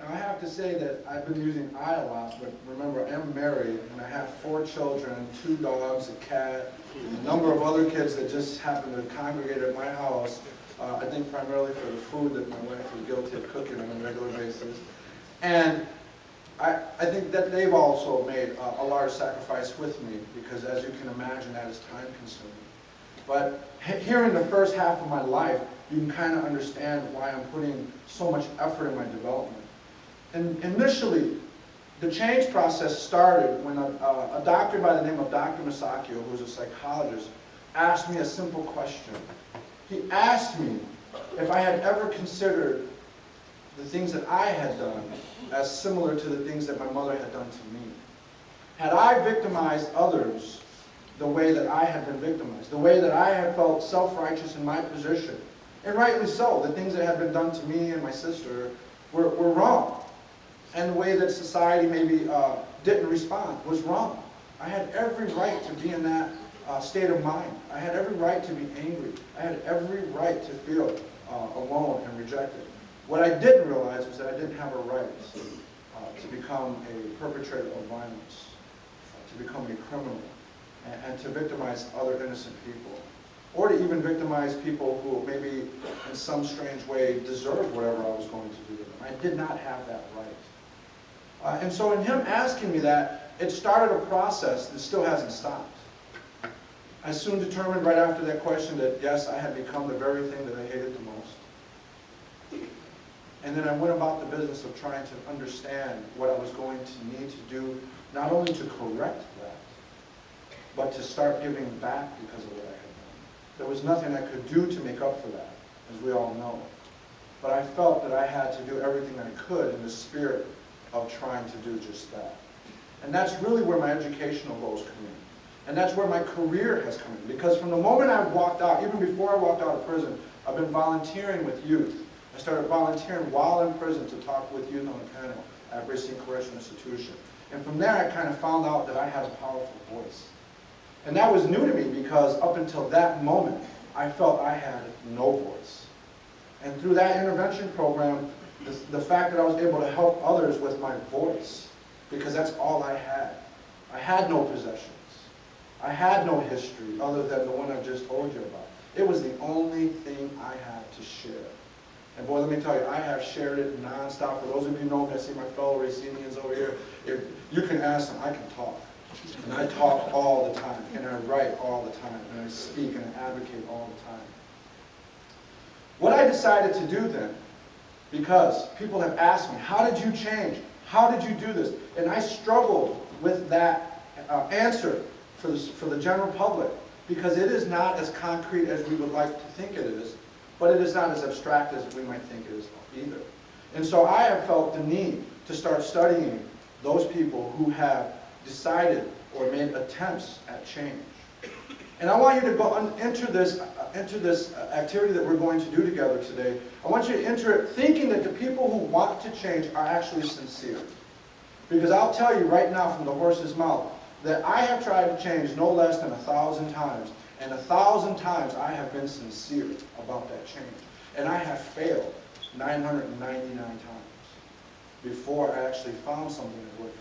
Now I have to say that I've been using I a lot, but remember I am married and I have 4 children, 2 dogs, a cat, a number of other kids that just happen to congregate at my house. I think primarily for the food that my wife is guilty of cooking on a regular basis. And I think that they've also made a large sacrifice with me, because as you can imagine, that is time consuming. But here in the first half of my life, you can kind of understand why I'm putting so much effort in my development. And initially, the change process started when a doctor by the name of Dr. Masakio, who's a psychologist, asked me a simple question. He asked me if I had ever considered the things that I had done as similar to the things that my mother had done to me. Had I victimized others the way that I had been victimized, the way that I had felt self-righteous in my position, and rightly so, the things that had been done to me and my sister were wrong. And the way that society maybe didn't respond was wrong. I had every right to be in that state of mind. I had every right to be angry. I had every right to feel alone and rejected. What I didn't realize was that I didn't have a right to become a perpetrator of violence, to become a criminal, and to victimize other innocent people, or to even victimize people who maybe in some strange way deserved whatever I was going to do to them. I did not have that right. And so in him asking me that, it started a process that still hasn't stopped. I soon determined right after that question that yes, I had become the very thing that I hated the most. And then I went about the business of trying to understand what I was going to need to do, not only to correct that, but to start giving back because of what I had done. There was nothing I could do to make up for that, as we all know. But I felt that I had to do everything I could in the spirit of trying to do just that. And that's really where my educational goals come in. And that's where my career has come in. Because from the moment I walked out, even before I walked out of prison, I've been volunteering with youth. I started volunteering while in prison to talk with youth on a panel at Racine Correctional Institution. And from there, I kind of found out that I had a powerful voice. And that was new to me because up until that moment, I felt I had no voice. And through that intervention program, the fact that I was able to help others with my voice, because that's all I had. I had no possessions. I had no history other than the one I just told you about. It was the only thing I had to share. And boy, let me tell you, I have shared it nonstop. For those of you who know me, I see my fellow Racinians over here. If you can ask them, I can talk. And I talk all the time, and I write all the time, and I speak and I advocate all the time. What I decided to do then, because people have asked me, how did you change? How did you do this? And I struggled with that answer for the general public, because it is not as concrete as we would like to think it is, but it is not as abstract as we might think it is either. And so I have felt the need to start studying those people who have decided or made attempts at change. And I want you to go enter this activity that we're going to do together today. I want you to enter it thinking that the people who want to change are actually sincere. Because I'll tell you right now from the horse's mouth that I have tried to change no less than 1,000 times. And 1,000 times I have been sincere about that change. And I have failed 999 times before I actually found something that worked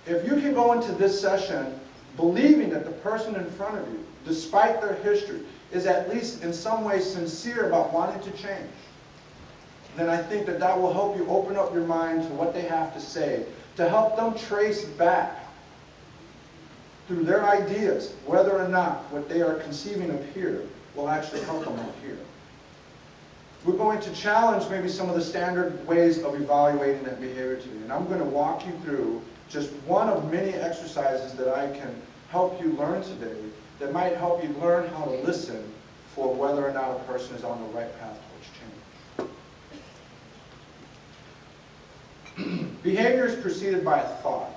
for me. If you can go into this session believing that the person in front of you, despite their history, is at least in some way sincere about wanting to change, then I think that that will help you open up your mind to what they have to say, to help them trace back through their ideas whether or not what they are conceiving of here will actually help them out here. We're going to challenge maybe some of the standard ways of evaluating that behavior today, and I'm going to walk you through just one of many exercises that I can help you learn today that might help you learn how to listen for whether or not a person is on the right path towards change. Behavior is preceded by a thought.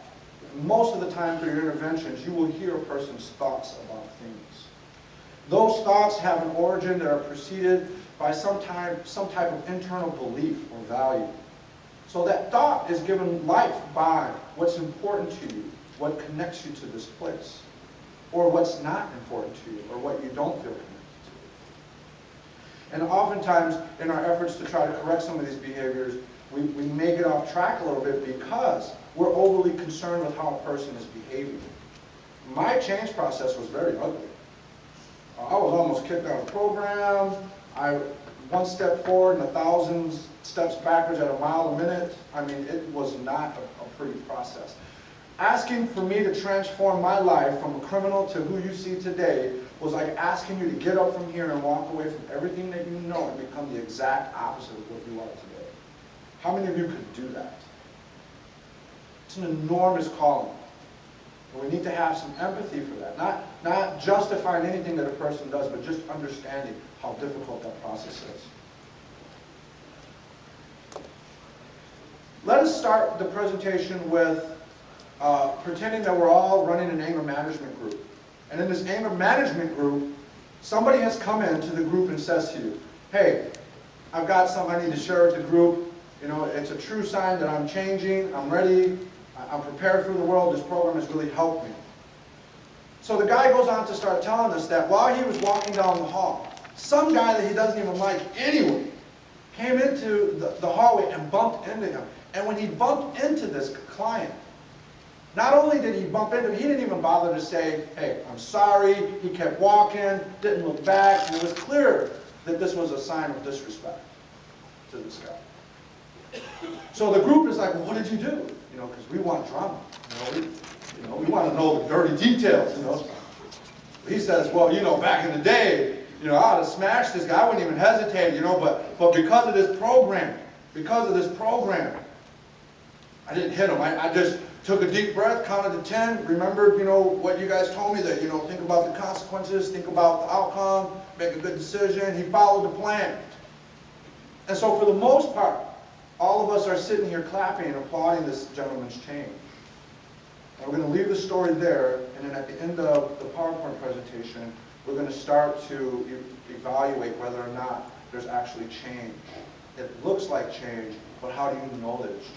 Most of the time through your interventions, you will hear a person's thoughts about things. Those thoughts have an origin that are preceded by some type of internal belief or value. So that thought is given life by what's important to you, what connects you to this place, or what's not important to you, or what you don't feel connected And oftentimes, in our efforts to try to correct some of these behaviors, we may get off track a little bit because we're overly concerned with how a person is behaving. My change process was very ugly. I was almost kicked out of the program. One step forward and 1,000 steps backwards at a mile a minute. I mean, it was not a pretty process. Asking for me to transform my life from a criminal to who you see today was like asking you to get up from here and walk away from everything that you know and become the exact opposite of what you are today. How many of you could do that? It's an enormous calling. And we need to have some empathy for that. Not justifying anything that a person does, but just understanding how difficult that process is. Let us start the presentation with pretending that we're all running an anger management group. And in this anger management group, somebody has come into the group and says to you, hey, I've got something I need to share with the group. You know, it's a true sign that I'm changing, I'm ready, I'm prepared for the world, this program has really helped me. So the guy goes on to start telling us that while he was walking down the hall, some guy that he doesn't even like anyway came into the hallway and bumped into him. And when he bumped into this client, not only did he bump into him, he didn't even bother to say, hey, I'm sorry. He kept walking, didn't look back, and it was clear that this was a sign of disrespect to this guy. So the group is like, well, what did you do? You know, because we want drama. We want to know the dirty details, you know. He says, well, you know, back in the day, you know, I would have smashed this guy. I wouldn't even hesitate, you know, but because of this program, I didn't hit him. I just took a deep breath, counted to 10, remembered, you know, what you guys told me that, you know, think about the consequences, think about the outcome, make a good decision. He followed the plan. And so for the most part, all of us are sitting here clapping and applauding this gentleman's change. And we're going to leave the story there, and then at the end of the PowerPoint presentation, we're going to start to evaluate whether or not there's actually change. It looks like change, but how do you know that it's change?